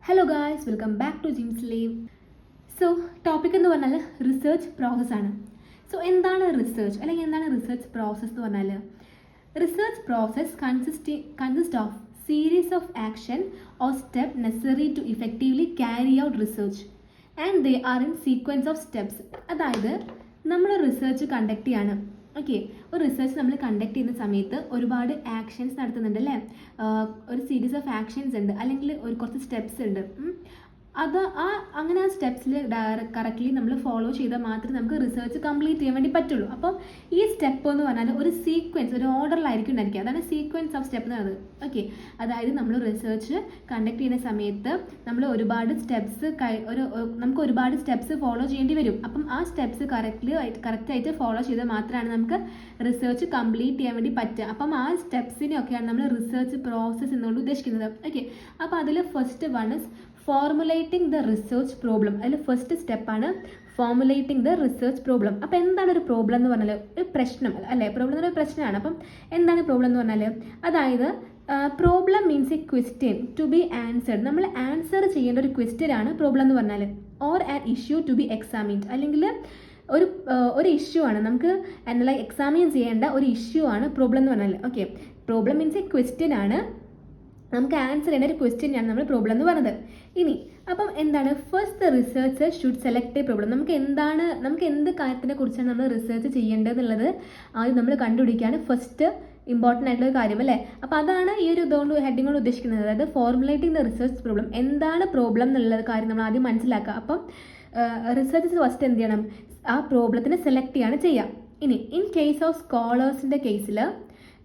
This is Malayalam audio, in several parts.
Hello guys, welcome back to gym slave. So topic എന്ന് പറഞ്ഞാൽ റിസർച്ച് പ്രോസസ്സാണ്. സോ എന്താണ് റിസർച്ച് അല്ലെങ്കിൽ എന്താണ് റിസർച്ച് പ്രോസസ്സ് എന്ന് പറഞ്ഞാൽ research process consist of series of action or step necessary to effectively carry out research and they are in sequence of steps. അതായത് നമ്മൾ റിസർച്ച് കണ്ടക്ട് ചെയ്യാണ്. ഓക്കെ, ഒരു റിസർച്ച് നമ്മൾ കണ്ടക്ട് ചെയ്യുന്ന സമയത്ത് ഒരുപാട് ആക്ഷൻസ് നടത്തുന്നുണ്ട് അല്ലേ. ഒരു സീരീസ് ഓഫ് ആക്ഷൻസ് ഉണ്ട്, അല്ലെങ്കിൽ കുറച്ച് സ്റ്റെപ്സ് ഉണ്ട്. അങ്ങനെ ആ സ്റ്റെപ്സിൽ കറക്റ്റ്ലി നമ്മൾ ഫോളോ ചെയ്താൽ മാത്രമേ നമുക്ക് റിസർച്ച് കംപ്ലീറ്റ് ചെയ്യാൻ വേണ്ടി പറ്റുള്ളൂ. അപ്പം ഈ സ്റ്റെപ്പ് എന്ന് പറഞ്ഞാൽ ഒരു സീക്വൻസ്, ഒരു ഓർഡറിലായിരിക്കും ഉണ്ടായിരിക്കുക. അതാണ് സീക്വൻസ് ഓഫ് സ്റ്റെപ്പ് എന്ന് പറയുന്നത്. ഓക്കെ, അതായത് നമ്മൾ റിസർച്ച് കണ്ടക്ട് ചെയ്യുന്ന സമയത്ത് നമ്മൾ നമുക്ക് ഒരുപാട് സ്റ്റെപ്സ് ഫോളോ ചെയ്യേണ്ടി വരും. അപ്പം ആ സ്റ്റെപ്സ് കറക്റ്റായിട്ട് ഫോളോ ചെയ്താൽ മാത്രമാണ് നമുക്ക് റിസർച്ച് കംപ്ലീറ്റ് ചെയ്യാൻ വേണ്ടി പറ്റുക. അപ്പം ആ സ്റ്റെപ്സിനെയൊക്കെയാണ് നമ്മൾ റിസർച്ച് പ്രോസസ്സ് എന്നുകൊണ്ട് ഉദ്ദേശിക്കുന്നത്. ഓക്കെ, അപ്പോൾ അതിൽ first one is formulating the research problem. അതിൽ ഫസ്റ്റ് സ്റ്റെപ്പാണ് ഫോർമുലേറ്റിംഗ് ദ റിസർച്ച് പ്രോബ്ലം. അപ്പോൾ എന്താണ് ഒരു പ്രോബ്ലം എന്ന് പറഞ്ഞാൽ? ഒരു പ്രശ്നം അല്ലേ. പ്രോബ്ലം എന്ന് പറഞ്ഞാൽ പ്രശ്നമാണ്. അപ്പം എന്താണ് പ്രോബ്ലം എന്ന് പറഞ്ഞാൽ? അതായത് problem means a question to be answered. നമ്മൾ ആൻസർ ചെയ്യേണ്ട ഒരു ക്വസ്റ്റ്യൻ ആണ് പ്രോബ്ലം എന്ന് പറഞ്ഞാൽ. Or an issue to be examined, അല്ലെങ്കിൽ ഒരു ഇഷ്യൂ ആണ് നമുക്ക് എക്സാമിൻ ചെയ്യേണ്ട ഒരു ഇഷ്യൂ ആണ് പ്രോബ്ലം എന്ന് പറഞ്ഞാൽ. Okay, problem means a question ആണ്, നമുക്ക് ആൻസർ ചെയ്യേണ്ട ഒരു ക്വസ്റ്റ്യനാണ് നമ്മൾ പ്രോബ്ലം എന്ന് പറയുന്നത്. ഇനി അപ്പം എന്താണ്? First the researcher should select A problem. നമുക്ക് എന്ത് കാര്യത്തിനെ കുറിച്ചാണ് നമ്മൾ റിസർച്ച് ചെയ്യേണ്ടതെന്നുള്ളത് ആദ്യം നമ്മൾ കണ്ടുപിടിക്കുകയാണ് ഫസ്റ്റ് ഇമ്പോർട്ടൻ്റ് ആയിട്ടുള്ള ഒരു കാര്യം അല്ലേ. അപ്പോൾ അതാണ് ഈ ഒരു ഹെഡിങ് കൊണ്ട് ഉദ്ദേശിക്കുന്നത്. അതായത് ഫോർമുലേറ്റിംഗ് ദ റിസർച്ച് പ്രോബ്ലം. എന്താണ് പ്രോബ്ലം എന്നുള്ള കാര്യം നമ്മൾ ആദ്യം മനസ്സിലാക്കുക. അപ്പം റിസർച്ച് ഫസ്റ്റ് എന്ത് ചെയ്യണം? ആ പ്രോബ്ലത്തിനെ സെലക്ട് ചെയ്യാണ് ചെയ്യുക. ഇനി ഇൻ കേസ് ഓഫ് സ്കോളേഴ്സിൻ്റെ കേസിൽ,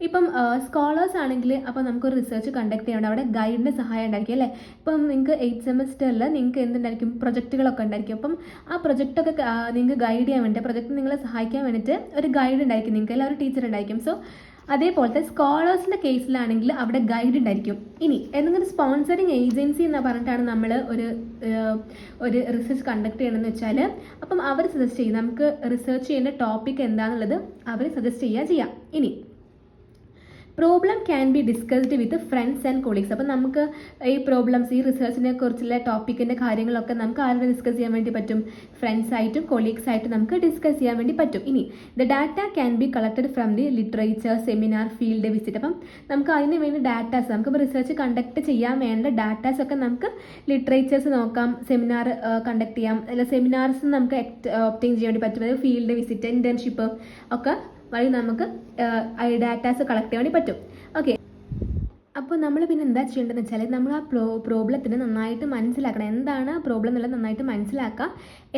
ഇപ്പം സ്കോളേഴ്സ് ആണെങ്കിൽ അപ്പോൾ നമുക്കൊരു റിസർച്ച് കണ്ടക്ട് ചെയ്യണം, അവിടെ ഗൈഡിൻ്റെ സഹായം ഉണ്ടായിരിക്കും അല്ലേ. ഇപ്പം നിങ്ങൾക്ക് 8th സെമസ്റ്ററിൽ നിങ്ങൾക്ക് എന്തുണ്ടായിരിക്കും? പ്രൊജക്റ്റുകളൊക്കെ ഉണ്ടായിരിക്കും. അപ്പം ആ പ്രൊജക്റ്റൊക്കെ നിങ്ങൾക്ക് ഗൈഡ് ചെയ്യാൻ വേണ്ടി, പ്രൊജക്റ്റ് നിങ്ങളെ സഹായിക്കാൻ വേണ്ടിയിട്ട് ഒരു ഗൈഡ് ഉണ്ടായിരിക്കും നിങ്ങൾക്ക്, അല്ല ഒരു ടീച്ചർ ഉണ്ടായിരിക്കും. സോ അതേപോലത്തെ സ്കോളേഴ്സിൻ്റെ കേസിലാണെങ്കിൽ അവിടെ ഗൈഡ് ഉണ്ടായിരിക്കും. ഇനി എന്തെങ്കിലും സ്പോൺസറിങ് ഏജൻസി എന്ന് പറഞ്ഞിട്ടാണ് നമ്മൾ ഒരു റിസർച്ച് കണ്ടക്ട് ചെയ്യണമെന്ന് വെച്ചാൽ, അപ്പം അവർ സജസ്റ്റ് ചെയ്യും നമുക്ക് റിസർച്ച് ചെയ്യേണ്ട ടോപ്പിക് എന്താണെന്നുള്ളത് അവർ സജസ്റ്റ് ചെയ്യാം. ഇനി problem can be discussed with friends and colleagues. അപ്പം നമുക്ക് ഈ പ്രോബ്ലംസ്, ഈ റിസർച്ചിനെ കുറിച്ചുള്ള ടോപ്പിക്കിൻ്റെ കാര്യങ്ങളൊക്കെ നമുക്ക് ആരുടെ ഡിസ്കസ് ചെയ്യാൻ വേണ്ടി പറ്റും? ഫ്രണ്ട്സായിട്ടും കൊളീഗ്സായിട്ടും നമുക്ക് ഡിസ്കസ് ചെയ്യാൻ വേണ്ടി പറ്റും. ഇനി the data can be collected from the literature, seminar, field visit. അപ്പം നമുക്ക് അതിന് വേണ്ടി ഡാറ്റാസ്, നമുക്ക് റിസർച്ച് കണ്ടക്ട് ചെയ്യാൻ വേണ്ട ഡാറ്റാസ് ഒക്കെ നമുക്ക് ലിറ്ററേച്ചേഴ്സ് നോക്കാം, സെമിനാർ കണ്ടക്ട് ചെയ്യാം, അല്ല സെമിനാർസ് നമുക്ക് ഒബ്റ്റെയിൻ ചെയ്യാൻ വേണ്ടി പറ്റും. അതായത് ഫീൽഡ് വിസിറ്റ്, ഇൻറ്റേൺഷിപ്പ് ഒക്കെ വഴി നമുക്ക് ഡാറ്റാസ് കളക്ട് ചെയ്യാൻ വേണ്ടി പറ്റും. ഓക്കെ, അപ്പോൾ നമ്മൾ പിന്നെ എന്താ ചെയ്യേണ്ടതെന്ന് വെച്ചാൽ നമ്മൾ ആ പ്രോബ്ലത്തിന് നന്നായിട്ട് മനസ്സിലാക്കണം. എന്താണ് പ്രോബ്ലം എന്നുള്ളത് നന്നായിട്ട് മനസ്സിലാക്കുക.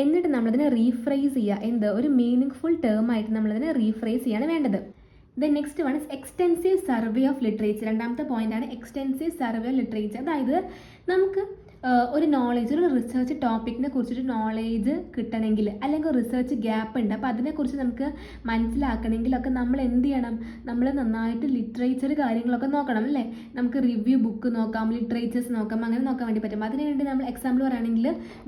എന്നിട്ട് നമ്മളതിനെ റീഫ്രൈസ് ചെയ്യുക. ഒരു മീനിങ് ഫുൾ ടേം ആയിട്ട് നമ്മളതിനെ റീഫ്രൈസ് ചെയ്യാണ് വേണ്ടത്. Then next one is extensive survey of literature. രണ്ടാമത്തെ പോയിന്റാണ് എക്സ്റ്റെൻസീവ് സർവേ ഓഫ് ലിറ്ററേച്ചർ. അതായത് നമുക്ക് ഒരു നോളേജ്, ഒരു റിസർച്ച് ടോപ്പിക്കിനെ കുറിച്ചൊരു നോളേജ് കിട്ടണമെങ്കിൽ, അല്ലെങ്കിൽ റിസർച്ച് ഗ്യാപ്പ് ഉണ്ട്, അപ്പോൾ അതിനെക്കുറിച്ച് നമുക്ക് മനസ്സിലാക്കണമെങ്കിലൊക്കെ നമ്മൾ എന്ത് ചെയ്യണം? നമ്മൾ നന്നായിട്ട് ലിറ്ററേച്ചർ കാര്യങ്ങളൊക്കെ നോക്കണം അല്ലേ. നമുക്ക് റിവ്യൂ ബുക്ക് നോക്കാം, ലിറ്ററേച്ചേഴ്സ് നോക്കാം, അങ്ങനെ നോക്കാൻ വേണ്ടി പറ്റും. അതിനുവേണ്ടി നമ്മൾ എക്സാമ്പിൾ പറയുകയാണെങ്കിൽ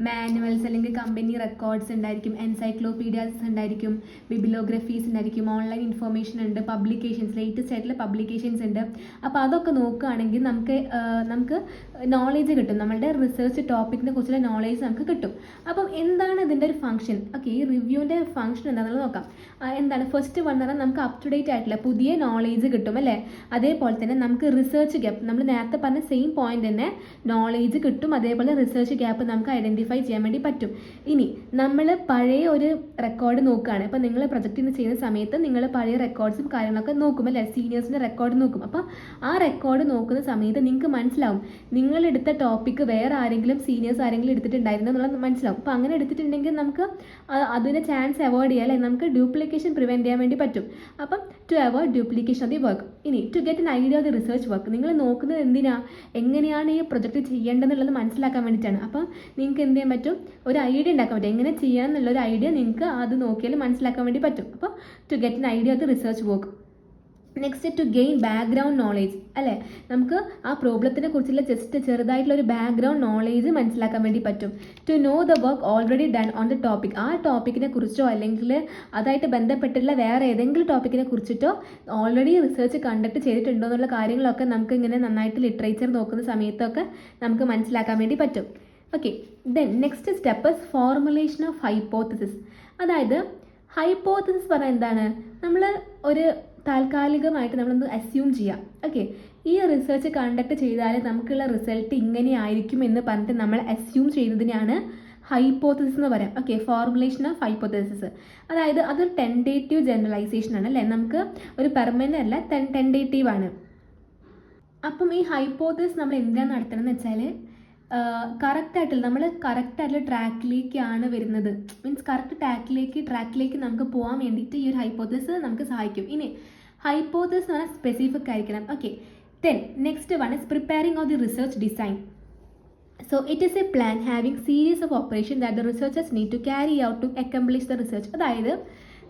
മാനുവൽസ് അല്ലെങ്കിൽ കമ്പനി റെക്കോർഡ്സ് ഉണ്ടായിരിക്കും, എൻസൈക്ലോപീഡിയാസ് ഉണ്ടായിരിക്കും, ബിബിലോഗ്രഫീസ് ഉണ്ടായിരിക്കും, ഓൺലൈൻ ഇൻഫർമേഷൻ ഉണ്ട്, പബ്ലിക്കേഷൻസ്, ലേറ്റസ്റ്റ് ആയിട്ടുള്ള പബ്ലിക്കേഷൻസ് ഉണ്ട്. അപ്പോൾ അതൊക്കെ നോക്കുകയാണെങ്കിൽ നമുക്ക് നോളേജ് കിട്ടും, നമ്മളുടെ റിസർച്ച് ടോപ്പിക്കിനെ കുറിച്ചുള്ള നോളേജ് നമുക്ക് കിട്ടും. അപ്പം എന്താണ് ഇതിൻ്റെ ഒരു ഫംഗ്ഷൻ? ഓക്കെ, ഈ റിവ്യൂവിൻ്റെ ഫംഗ്ഷൻ എന്താണെന്നുള്ളത് നോക്കാം. എന്താണ്? ഫസ്റ്റ് വൺ പറഞ്ഞാൽ നമുക്ക് അപ് ടു ഡേറ്റ് ആയിട്ടുള്ള പുതിയ നോളേജ് കിട്ടും അല്ലേ. അതേപോലെ തന്നെ നമുക്ക് റിസർച്ച് ഗ്യാപ്പ്, നമ്മൾ നേരത്തെ പറഞ്ഞ സെയിം പോയിന്റ് തന്നെ നോളേജ് കിട്ടും. അതേപോലെ റിസർച്ച് ഗ്യാപ്പ് നമുക്ക് ഐഡൻറ്റിഫൈ ചെയ്യാൻ വേണ്ടി പറ്റും. ഇനി നമ്മൾ പഴയ ഒരു റെക്കോർഡ് നോക്കുകയാണ്. ഇപ്പം നിങ്ങൾ പ്രൊജക്റ്റിന് ചെയ്യുന്ന സമയത്ത് നിങ്ങൾ പഴയ റെക്കോർഡ്സും കാര്യങ്ങളൊക്കെ നോക്കും അല്ലേ, സീനിയേഴ്സിൻ്റെ റെക്കോർഡ് നോക്കും. അപ്പോൾ ആ റെക്കോർഡ് നോക്കുന്ന സമയത്ത് നിങ്ങൾക്ക് മനസ്സിലാവും നിങ്ങളെടുത്ത ടോപ്പിക്ക് വേറെ ആരെങ്കിലും സീനിയേഴ്സ് ആരെങ്കിലും എടുത്തിട്ടുണ്ടായിരുന്നു എന്നുള്ളത് മനസ്സിലാവും. അപ്പോൾ അങ്ങനെ എടുത്തിട്ടുണ്ടെങ്കിൽ നമുക്ക് അതിന് ചാൻസ് അവോയ്ഡ് ചെയ്യാം അല്ലേ, നമുക്ക് ഡ്യൂപ്ലിക്കേഷൻ പ്രിവെൻറ്റ് ചെയ്യാൻ വേണ്ടി പറ്റും. അപ്പം to avoid duplication of the work. ഇനി to get an idea of the research work, നിങ്ങൾ നോക്കുന്നത് എങ്ങനെയാണ് ഈ പ്രൊജക്റ്റ് ചെയ്യേണ്ടതെന്നുള്ളത് മനസ്സിലാക്കാൻ വേണ്ടിയിട്ടാണ്. അപ്പം നിങ്ങൾക്ക് എന്ത് ചെയ്യാൻ പറ്റും? ഒരു ഐഡിയ ഉണ്ടാക്കാൻ പറ്റും, എങ്ങനെ ചെയ്യാം എന്നുള്ളൊരു ഐഡിയ നിങ്ങൾക്ക് അത് നോക്കിയാൽ മനസ്സിലാക്കാൻ വേണ്ടി പറ്റും. അപ്പോൾ to get an idea of the research work. Next to gain background knowledge അല്ലേ, നമുക്ക് ആ പ്രോബ്ലത്തിനെ കുറിച്ചുള്ള ജസ്റ്റ് ചെറുതായിട്ടുള്ള ഒരു ബാക്ക്ഗ്രൗണ്ട് നോളേജ് മനസ്സിലാക്കാൻ വേണ്ടി പറ്റും. To know the work already done on the topic, ആ ടോപ്പിക്കിനെ കുറിച്ചോ അല്ലെങ്കിൽ അതായിട്ട് ബന്ധപ്പെട്ടുള്ള വേറെ ഏതെങ്കിലും ടോപ്പിക്കിനെ കുറിച്ചിട്ടോ ഓൾറെഡി റിസർച്ച് കണ്ടക്ട് ചെയ്തിട്ടുണ്ടോ എന്നുള്ള കാര്യങ്ങളൊക്കെ നമുക്ക് ഇങ്ങനെ നന്നായിട്ട് ലിറ്ററേച്ചർ നോക്കുന്ന സമയത്തൊക്കെ നമുക്ക് മനസ്സിലാക്കാൻ വേണ്ടി പറ്റും. Okay, then next step formulation of hypothesis. അതായത് ഹൈപ്പോത്തസിസ് പറഞ്ഞാൽ എന്താണ്, നമ്മൾ ഒരു താൽക്കാലികമായിട്ട് നമ്മളൊന്ന് അസ്യൂം ചെയ്യാം. ഓക്കെ, ഈ റിസർച്ച് കണ്ടക്ട് ചെയ്താൽ നമുക്കുള്ള റിസൾട്ട് ഇങ്ങനെ ആയിരിക്കും എന്ന് പറഞ്ഞിട്ട് നമ്മൾ അസ്യൂം ചെയ്യുന്നതിനാണ് ഹൈപ്പോത്തസിസ് എന്ന് പറയാം. Okay, formulation of hypothesis. അതായത് അതൊരു ടെൻഡേറ്റീവ് ജനറലൈസേഷൻ ആണ് അല്ലേ, നമുക്ക് ഒരു പെർമനൻ്റ് അല്ല, ടെൻഡേറ്റീവ് ആണ്. അപ്പം ഈ ഹൈപ്പോത്തസിസ് നമ്മൾ എന്തിനാണ് നടത്തണമെന്ന് വെച്ചാൽ കറക്റ്റായിട്ടുള്ള നമ്മൾ കറക്റ്റായിട്ടുള്ള ട്രാക്കിലേക്കാണ് വരുന്നത്, മീൻസ് കറക്റ്റ് ട്രാക്കിലേക്ക് നമുക്ക് പോകാൻ വേണ്ടിയിട്ട് ഈ ഒരു ഹൈപ്പോത്തസിസ് നമുക്ക് സഹായിക്കും. ഇനി ഹൈപ്പോത്തസിസ് എന്ന് പറഞ്ഞാൽ സ്പെസിഫിക് ആയിരിക്കണം. Okay, then next one is preparing of the research design. So it is a plan having series of operations that the researchers need to carry out to accomplish the research. അതായത്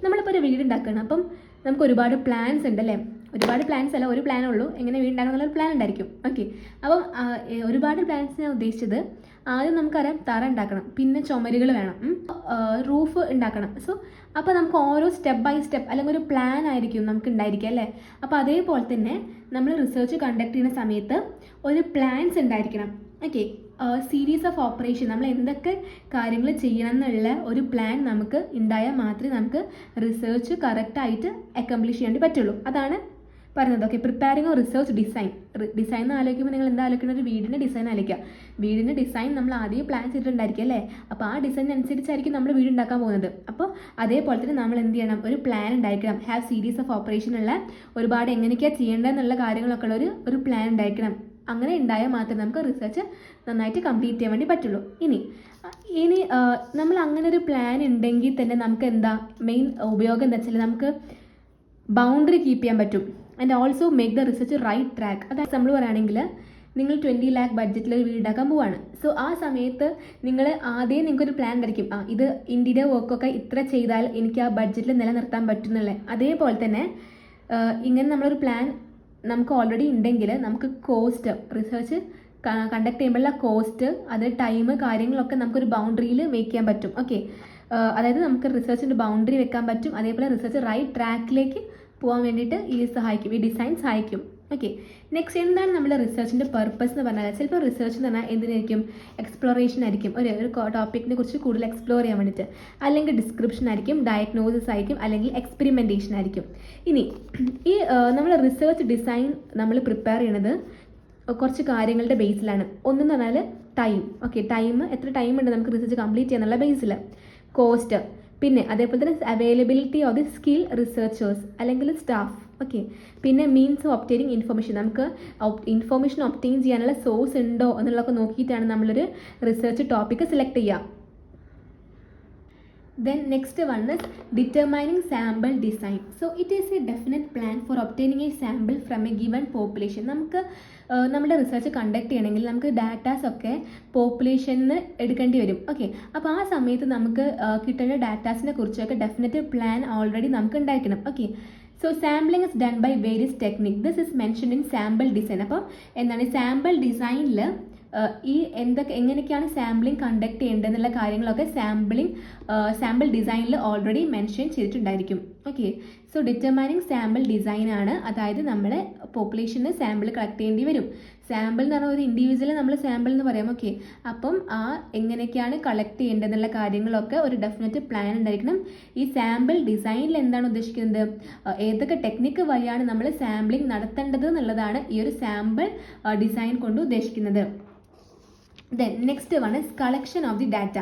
നമ്മളിപ്പോൾ ഒരു വീട് ഉണ്ടാക്കണം, അപ്പം നമുക്ക് ഒരുപാട് പ്ലാൻസ് ഉണ്ട് അല്ലേ, ഒരുപാട് പ്ലാൻസ് അല്ല, ഒരു പ്ലാനേ ഉള്ളൂ, എങ്ങനെ വീട് ഉണ്ടാക്കണം എന്നുള്ളൊരു പ്ലാൻ ഉണ്ടായിരിക്കും. ഓക്കെ, അപ്പം ഒരുപാട് പ്ലാൻസ് ഞാൻ ഉദ്ദേശിച്ചത്, ആദ്യം നമുക്കറിയാം തറ ഉണ്ടാക്കണം, പിന്നെ ചുമരുകൾ വേണം, റൂഫ് ഉണ്ടാക്കണം. സോ അപ്പോൾ നമുക്ക് ഓരോ സ്റ്റെപ്പ് ബൈ സ്റ്റെപ്പ് അല്ലെങ്കിൽ ഒരു പ്ലാൻ ആയിരിക്കും നമുക്ക് ഉണ്ടായിരിക്കുക അല്ലേ. അപ്പോൾ അതേപോലെ തന്നെ നമ്മൾ റിസർച്ച് കണ്ടക്ട് ചെയ്യുന്ന സമയത്ത് ഒരു പ്ലാൻസ് ഉണ്ടായിരിക്കണം. ഓക്കെ, സീരീസ് ഓഫ് ഓപ്പറേഷൻ, നമ്മൾ എന്തൊക്കെ കാര്യങ്ങൾ ചെയ്യണം എന്നുള്ള ഒരു പ്ലാൻ നമുക്ക് ഉണ്ടായാൽ മാത്രമേ നമുക്ക് റിസർച്ച് കറക്റ്റായിട്ട് അക്കംപ്ലിഷ് ചെയ്യാൻ പറ്റുള്ളൂ. അതാണ് പറഞ്ഞത്. ഓക്കെ, പ്രിപ്പയറിംഗ് ഓ റിസർച്ച് ഡിസൈൻ. ഡിസൈൻ എന്ന് ആലോചിക്കുമ്പോൾ നിങ്ങൾ എന്താ ആലോചിക്കുന്നത്, ഒരു വീടിൻ്റെ ഡിസൈൻ ആലോചിക്കുക. വീടിൻ്റെ ഡിസൈൻ നമ്മൾ ആദ്യം പ്ലാൻ ചെയ്തിട്ടുണ്ടായിരിക്കും അല്ലേ, അപ്പോൾ ആ ഡിസൈൻ അനുസരിച്ചായിരിക്കും നമ്മൾ വീട് ഉണ്ടാക്കാൻ പോകുന്നത്. അപ്പോൾ അതേപോലെ തന്നെ നമ്മൾ എന്ത് ചെയ്യണം, ഒരു പ്ലാൻ ഉണ്ടായിരിക്കണം. ഹാവ് സീരീസ് ഓഫ് ഓപ്പറേഷൻ ഉള്ള ഒരുപാട് എങ്ങനെയൊക്കെയാണ് ചെയ്യേണ്ടതെന്നുള്ള കാര്യങ്ങളൊക്കെ ഉള്ള ഒരു പ്ലാൻ ഉണ്ടായിരിക്കണം. അങ്ങനെ ഉണ്ടായാൽ മാത്രമേ നമുക്ക് റിസർച്ച് നന്നായിട്ട് കംപ്ലീറ്റ് ചെയ്യാൻ വേണ്ടി പറ്റുള്ളൂ. ഇനി നമ്മൾ അങ്ങനെ ഒരു പ്ലാൻ ഉണ്ടെങ്കിൽ തന്നെ നമുക്ക് എന്താ മെയിൻ ഉപയോഗം എന്താ വെച്ചാൽ നമുക്ക് ബൗണ്ടറി കീപ്പ് ചെയ്യാൻ പറ്റും. And also make the research right track. അതായത് നമ്മൾ പറയുകയാണെങ്കിൽ നിങ്ങൾ 20 lakh ബഡ്ജറ്റിൽ ഒരു വീടാക്കാൻ പോവാണ്. സോ ആ സമയത്ത് നിങ്ങൾ ആദ്യം നിങ്ങൾക്കൊരു പ്ലാൻ ഉണ്ടായിരിക്കും, ഇത് ഇൻറ്റീരിയർ വർക്കൊക്കെ ഇത്ര ചെയ്താൽ എനിക്ക് ആ ബഡ്ജറ്റിൽ നിലനിർത്താൻ പറ്റുന്നുള്ളത്. അതേപോലെ തന്നെ ഇങ്ങനെ നമ്മളൊരു പ്ലാൻ നമുക്ക് ഓൾറെഡി ഉണ്ടെങ്കിൽ നമുക്ക് കോസ്റ്റ്, റിസർച്ച് കണ്ടക്ട് ചെയ്യുമ്പോഴുള്ള കോസ്റ്റ്, അത് ടൈം, കാര്യങ്ങളൊക്കെ നമുക്കൊരു ബൗണ്ടറിയിൽ മേക്ക് ചെയ്യാൻ പറ്റും. ഓക്കെ, അതായത് നമുക്ക് റിസർച്ചിൻ്റെ ബൗണ്ടറി വെക്കാൻ പറ്റും. അതേപോലെ റിസർച്ച് റൈറ്റ് ട്രാക്കിലേക്ക് പോകാൻ വേണ്ടിയിട്ട് ഈ ഡിസൈൻ സഹായിക്കും. ഓക്കെ, നെക്സ്റ്റ് എന്താണ് നമ്മുടെ റിസർച്ചിൻ്റെ പർപ്പസ് എന്ന് പറഞ്ഞാൽ, ചിലപ്പോൾ റിസർച്ച് എന്ന് പറഞ്ഞാൽ എന്തിനായിരിക്കും, എക്സ്പ്ലോറേഷൻ ആയിരിക്കും, ഒരു ടോപ്പിക്കിനെ കുറിച്ച് കൂടുതൽ എക്സ്പ്ലോർ ചെയ്യാൻ വേണ്ടിയിട്ട്, അല്ലെങ്കിൽ ഡിസ്ക്രിപ്ഷൻ ആയിരിക്കും, ഡയഗ്നോസിസ് ആയിരിക്കും, അല്ലെങ്കിൽ എക്സ്പെരിമെൻറ്റേഷൻ ആയിരിക്കും. ഇനി ഈ നമ്മൾ റിസർച്ച് ഡിസൈൻ നമ്മൾ പ്രിപ്പയർ ചെയ്യണത് കുറച്ച് കാര്യങ്ങളുടെ ബേസിലാണ്. ഒന്നെന്ന് പറഞ്ഞാൽ ടൈം. ഓക്കെ, ടൈം, എത്ര ടൈം ഉണ്ട് നമുക്ക് റിസർച്ച് കംപ്ലീറ്റ് ചെയ്യാന്നുള്ള ബേസിൽ, കോസ്റ്റ്, പിന്നെ അതേപോലെ തന്നെ availability of the skill researchers അല്ലെങ്കിൽ സ്റ്റാഫ്. ഓക്കെ, പിന്നെ മീൻസ് ഓഫ് ഒബ്റ്റെയിനിങ് ഇൻഫർമേഷൻ, നമുക്ക് ഇൻഫർമേഷൻ ഒബ്റ്റെയിൻ ചെയ്യാനുള്ള സോഴ്സ് ഉണ്ടോ എന്നുള്ളതൊക്കെ നോക്കിയിട്ടാണ് നമ്മളൊരു റിസർച്ച് ടോപ്പിക്ക് സെലക്ട് ചെയ്യുക. Then next one is determining sample design. So it is a definite plan for obtaining a sample from a given population. നമുക്ക് നമ്മുടെ റിസർച്ച് കണ്ടക്ട് ചെയ്യണമെങ്കിൽ നമുക്ക് ഡാറ്റാസ് ഒക്കെ പോപ്പുലേഷന് എടുക്കേണ്ടി വരും. ഓക്കെ, അപ്പോൾ ആ സമയത്ത് നമുക്ക് കിട്ടേണ്ട ഡാറ്റാസിനെ കുറിച്ചൊക്കെ ഡെഫിനറ്റ് പ്ലാൻ ഓൾറെഡി നമുക്ക് ഉണ്ടായിരിക്കണം. Okay, so sampling is done by various technique. This is mention in sample design. അപ്പം എന്താണ് സാമ്പിൾ ഡിസൈനിൽ ഈ എങ്ങനെയൊക്കെയാണ് സാമ്പിളിംഗ് കണ്ടക്ട് ചെയ്യേണ്ടതെന്നുള്ള കാര്യങ്ങളൊക്കെ സാമ്പിൾ ഡിസൈനിൽ ഓൾറെഡി മെൻഷൻ ചെയ്തിട്ടുണ്ടായിരിക്കും. Okay, so determining sample design ആണ്, അതായത് നമ്മുടെ പോപ്പുലേഷന് സാമ്പിൾ കളക്ട് ചെയ്യേണ്ടി വരും. സാമ്പിൾ എന്ന് പറഞ്ഞാൽ ഒരു ഇൻഡിവിജ്വൽ നമ്മൾ സാമ്പിൾ എന്ന് പറയാം. ഓക്കെ, അപ്പം എങ്ങനെയൊക്കെയാണ് കളക്ട് ചെയ്യേണ്ടതെന്നുള്ള കാര്യങ്ങളൊക്കെ ഒരു ഡെഫിനറ്റ് പ്ലാൻ ഉണ്ടായിരിക്കണം. ഈ സാമ്പിൾ ഡിസൈനിൽ എന്താണ് ഉദ്ദേശിക്കുന്നത്, ഏതൊക്കെ ടെക്നിക്ക് വഴിയാണ് നമ്മൾ സാമ്പിളിംഗ് നടത്തേണ്ടത് എന്നുള്ളതാണ് ഈ ഒരു സാമ്പിൾ ഡിസൈൻ കൊണ്ട് ഉദ്ദേശിക്കുന്നത്. Then next one is collection of the data.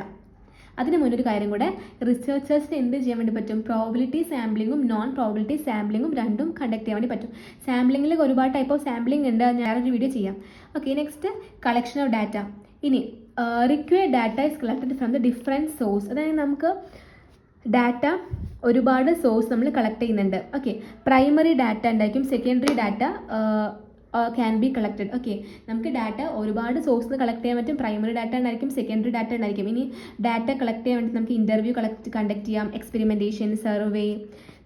അതിന് മുന്നൊരു കാര്യം കൂടെ, റിസർച്ചേഴ്സിന് എന്ത് ചെയ്യാൻ വേണ്ടി പറ്റും, പ്രോബിലിറ്റി സാമ്പിളിങ്ങും നോൺ പ്രോബിലിറ്റി സാമ്പിളിങ്ങും രണ്ടും കണ്ടക്ട് ചെയ്യാൻ വേണ്ടി പറ്റും. സാമ്പിളിങ്ങിൽ ഒരുപാട് ടൈപ്പ് ഓഫ് സാമ്പിളിംഗ് ഉണ്ട്, ഞാനൊരു വീഡിയോ ചെയ്യാം. Okay, next collection of data. ഇനി required data is collected from the different source. അതായത് നമുക്ക് ഡാറ്റ ഒരുപാട് സോഴ്സ് നമ്മൾ കളക്ട് ചെയ്യുന്നുണ്ട്. ഓക്കെ, പ്രൈമറി ഡാറ്റ ഉണ്ടായിരിക്കും, secondary data can be collected. Okay, നമുക്ക് ഡാറ്റ ഒരുപാട് സോഴ്സിൽ നിന്ന് കളക്ട് ചെയ്യാൻ പറ്റും. പ്രൈമറി ഡാറ്റ ഉണ്ടായിരിക്കും, സെക്കൻഡറി ഡാറ്റ ഉണ്ടായിരിക്കും. ഇനി ഡാറ്റ കളക്ട് ചെയ്യാൻ വേണ്ടി നമുക്ക് ഇൻ്റർവ്യൂ കണ്ടക്ട് ചെയ്യാം, എക്സ്പെരിമെൻറ്റേഷൻ, സർവേ,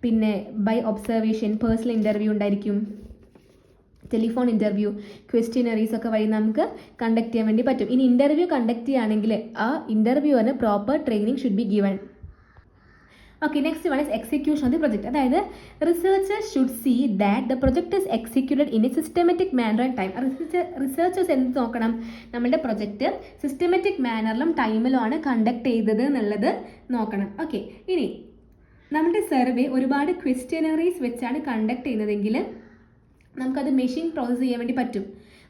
പിന്നെ ബൈ ഒബ്സർവേഷൻ, പേഴ്സണൽ ഇൻ്റർവ്യൂ ഉണ്ടായിരിക്കും, ടെലിഫോൺ ഇൻ്റർവ്യൂ, ക്വസ്റ്റ്യനറീസ് ഒക്കെ വഴി നമുക്ക് കണ്ടക്ട് ചെയ്യാൻ വേണ്ടി പറ്റും. ഇനി ഇൻ്റർവ്യൂ കണ്ടക്ട് ചെയ്യുകയാണെങ്കിൽ ആ ഇൻ്റർവ്യൂവിന് proper training should be given. Okay, next one is execution of the project. അതായത് researchers should see that the project is executed in a systematic manner and time. Researchers എന്ത് നോക്കണം? നമ്മുടെ പ്രൊജക്റ്റ് സിസ്റ്റമാറ്റിക് മാനറിലും ടൈമിലുമാണ് കണ്ടക്ട് ചെയ്തത് എന്നുള്ളത് നോക്കണം. ഓക്കെ, ഇനി നമ്മുടെ സർവേ ഒരുപാട് ക്വസ്റ്റ്യനറീസ് വെച്ചാണ് കണ്ടക്ട് ചെയ്യുന്നതെങ്കിൽ നമുക്കത് മെഷീൻ പ്രോസസ് ചെയ്യാൻ വേണ്ടി പറ്റും.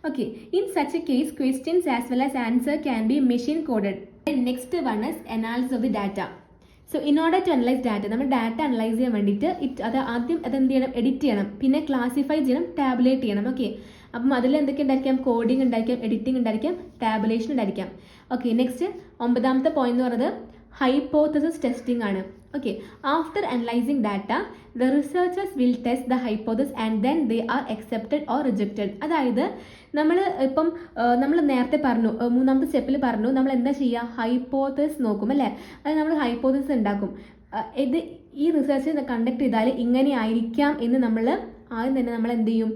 Okay, in such a case questions as well as answer can be machine coded. Next one is analysis of the data. So in order to analyse data, നമ്മൾ ഡാറ്റ അനലൈസ് ചെയ്യാൻ വേണ്ടിയിട്ട് അത് ആദ്യം അതെന്ത് ചെയ്യണം? എഡിറ്റ് ചെയ്യണം, പിന്നെ ക്ലാസിഫൈ ചെയ്യണം, ടാബുലേറ്റ് ചെയ്യണം. ഓക്കെ, അപ്പം അതിൽ എന്തൊക്കെ ഉണ്ടായിരിക്കാം? കോഡിംഗ് ഉണ്ടായിരിക്കാം, എഡിറ്റിംഗ് ഉണ്ടായിരിക്കാം, ടാബുലേഷൻ ഉണ്ടായിരിക്കാം. ഓക്കെ, നെക്സ്റ്റ് 9ാമത്തെ പോയിന്റ് എന്ന് പറയുന്നത് ഹൈപ്പോത്തസിസ് ടെസ്റ്റിംഗ് ആണ്. Okay, after analysing data the researchers will test the hypothesis and then they are accepted or rejected. അതായത് നമ്മൾ നേരത്തെ പറഞ്ഞു, 3ാമത്തെ സ്റ്റെപ്പിൽ പറഞ്ഞു, നമ്മൾ എന്താ ചെയ്യുക? ഹൈപ്പോത്തസിസ് നോക്കും അല്ലേ? അത് നമ്മൾ ഹൈപ്പോത്തസിസ് ഉണ്ടാക്കും. ഇത് ഈ റിസർച്ച് കണ്ടക്ട് ചെയ്താൽ ഇങ്ങനെ ആയിരിക്കാം എന്ന് നമ്മൾ ആദ്യം തന്നെ നമ്മൾ എന്ത് ചെയ്യും?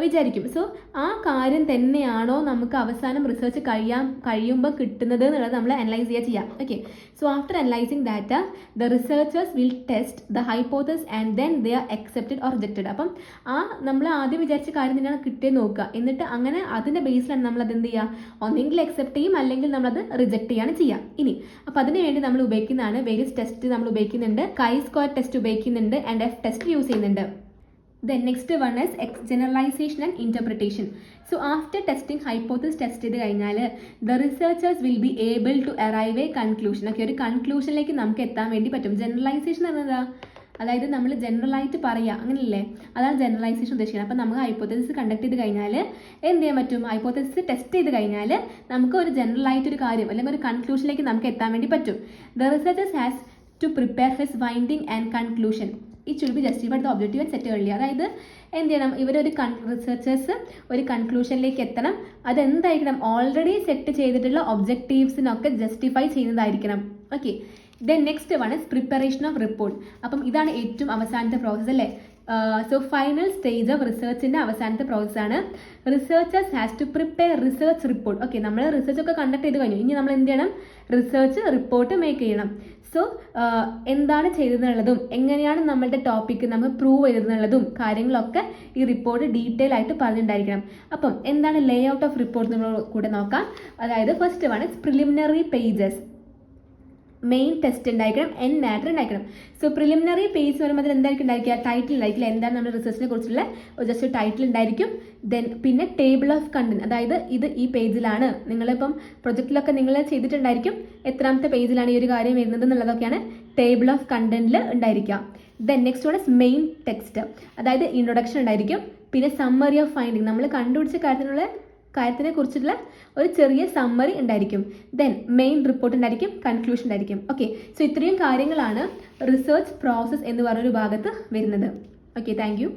വിചാരിക്കും. സോ ആ കാര്യം തന്നെയാണോ നമുക്ക് അവസാനം റിസർച്ച് കഴിയുമ്പോൾ കിട്ടുന്നത് എന്നുള്ളത് നമ്മൾ അനലൈസ് ചെയ്യാം. Okay, so after analysing data the researchers will test the hypothesis and then they are accepted or rejected. അപ്പം നമ്മൾ ആദ്യം വിചാരിച്ച കാര്യം തന്നെയാണ് കിട്ടിയത് നോക്കുക. എന്നിട്ട് അങ്ങനെ അതിൻ്റെ ബേസിലാണ് നമ്മൾ അത് എന്ത് ചെയ്യുക? ഒന്നെങ്കിൽ അക്സെപ്റ്റ് ചെയ്യും, അല്ലെങ്കിൽ നമ്മളത് റിജക്റ്റ് ചെയ്യാണ് ചെയ്യുക. ഇനി അപ്പോൾ അതിന് വേണ്ടി നമ്മൾ ഉപയോഗിക്കുന്നതാണ് വേരിയസ് ടെസ്റ്റ്. നമ്മൾ ഉപയോഗിക്കുന്നുണ്ട്, chi-square ടെസ്റ്റ് ഉപയോഗിക്കുന്നുണ്ട്, ആൻഡ് F ടെസ്റ്റ് യൂസ് ചെയ്യുന്നുണ്ട്. Then next one is generalization and interpretation. So after testing hypothesis test ചെയ്ത് കഴിഞ്ഞാൽ the researchers will be able to arrive a conclusion. Okay, ഒരു കൺക്ലൂഷനിലേക്ക് നമുക്ക് എത്താൻ വേണ്ടി പറ്റും. ജനറലൈസേഷൻ എന്നതാ, അതായത് നമ്മൾ ജനറലായിട്ട് പറയുക, അങ്ങനെയല്ലേ? അതാണ് ജനറലൈസേഷൻ ഉദ്ദേശിക്കുന്നത്. അപ്പോൾ നമുക്ക് ഹൈപ്പോത്തസിസ് കണ്ടക്ട് ചെയ്ത് കഴിഞ്ഞാൽ എന്ത് ചെയ്യാൻ പറ്റും? ഹൈപ്പോത്തസിസ് ടെസ്റ്റ് ചെയ്ത് കഴിഞ്ഞാൽ നമുക്ക് ഒരു ജനറലായിട്ടൊരു കാര്യം അല്ലെങ്കിൽ ഒരു കൺക്ലൂഷനിലേക്ക് നമുക്ക് എത്താൻ വേണ്ടി പറ്റും. The researchers has to prepare his finding and conclusion. It should be justified the objective and set earlier. അതായത് എന്ത് ചെയ്യണം? ഇവരൊരു റിസർച്ചേഴ്സ് ഒരു കൺക്ലൂഷനിലേക്ക് എത്തണം. അതെന്തായിരിക്കണം? ഓൾറെഡി സെറ്റ് ചെയ്തിട്ടുള്ള ഒബ്ജക്റ്റീവ്സിനൊക്കെ ജസ്റ്റിഫൈ ചെയ്യുന്നതായിരിക്കണം. Okay, then next one is preparation of report. അപ്പം ഇതാണ് ഏറ്റവും അവസാനത്തെ പ്രോസസ്സ് അല്ലേ? സോ ഫൈനൽ സ്റ്റേജ് ഓഫ് റിസർച്ചിൻ്റെ അവസാനത്തെ പ്രോസസ്സാണ്. Researchers has to prepare research report. Okay, നമ്മൾ റിസർച്ച് ഒക്കെ കണ്ടക്ട് ചെയ്ത് കഴിഞ്ഞു. ഇനി നമ്മൾ എന്ത് ചെയ്യണം? റിസർച്ച് റിപ്പോർട്ട് മേക്ക് ചെയ്യണം. സോ എന്താണ് ചെയ്തതെന്നുള്ളതും എങ്ങനെയാണ് നമ്മളുടെ ടോപ്പിക്ക് നമ്മൾ പ്രൂവ് ചെയ്തതെന്നുള്ളതും കാര്യങ്ങളൊക്കെ ഈ റിപ്പോർട്ട് ഡീറ്റെയിൽ ആയിട്ട് പറഞ്ഞിട്ടുണ്ടായിരിക്കണം. അപ്പം എന്താണ് ലേ ഔട്ട് ഓഫ് റിപ്പോർട്ട് നമ്മൾ കൂടെ നോക്കാം. അതായത് first one is preliminary pages. Main test ഉണ്ടായിരിക്കണം, എൻ മാറ്റർ ഉണ്ടായിരിക്കണം. സോ പ്രിലിമിനറി പേജ് എന്ന് പറയുമ്പോൾ എന്തായിരിക്കും ഉണ്ടായിരിക്കുക? ടൈറ്റിൽ ഉണ്ടായിരിക്കില്ല, എന്താണ് നമ്മുടെ റിസർച്ചിനെ കുറിച്ചുള്ള ജസ്റ്റ് ടൈറ്റിൽ ഉണ്ടായിരിക്കും. ദെൻ പിന്നെ ടേബിൾ ഓഫ് കണ്ടന്റ്, അതായത് ഇത് ഈ പേജിലാണ്, നിങ്ങളിപ്പം പ്രൊജക്റ്റിലൊക്കെ നിങ്ങൾ ചെയ്തിട്ടുണ്ടായിരിക്കും എത്രാമത്തെ പേജിലാണ് ഈ ഒരു കാര്യം വരുന്നത് എന്നുള്ളതൊക്കെയാണ് ടേബിൾ ഓഫ് കണ്ടന്റിൽ ഉണ്ടായിരിക്കുക. Then next one is main text, അതായത് ഇൻട്രൊഡക്ഷൻ ഉണ്ടായിരിക്കും. പിന്നെ സമ്മറി ഓഫ് ഫൈൻഡിങ്, നമ്മൾ കണ്ടുപിടിച്ച കാര്യത്തിനെ കുറിച്ചുള്ള ഒരു ചെറിയ സമ്മറി ഉണ്ടായിരിക്കും. ദെൻ മെയിൻ റിപ്പോർട്ട് ഉണ്ടായിരിക്കും, കൺക്ലൂഷൻ ഉണ്ടായിരിക്കും. ഓക്കെ, സോ ഇത്രയും കാര്യങ്ങളാണ് റിസർച്ച് പ്രോസസ് എന്ന് പറഞ്ഞൊരു ഭാഗത്ത് വരുന്നത്. Okay, thank you.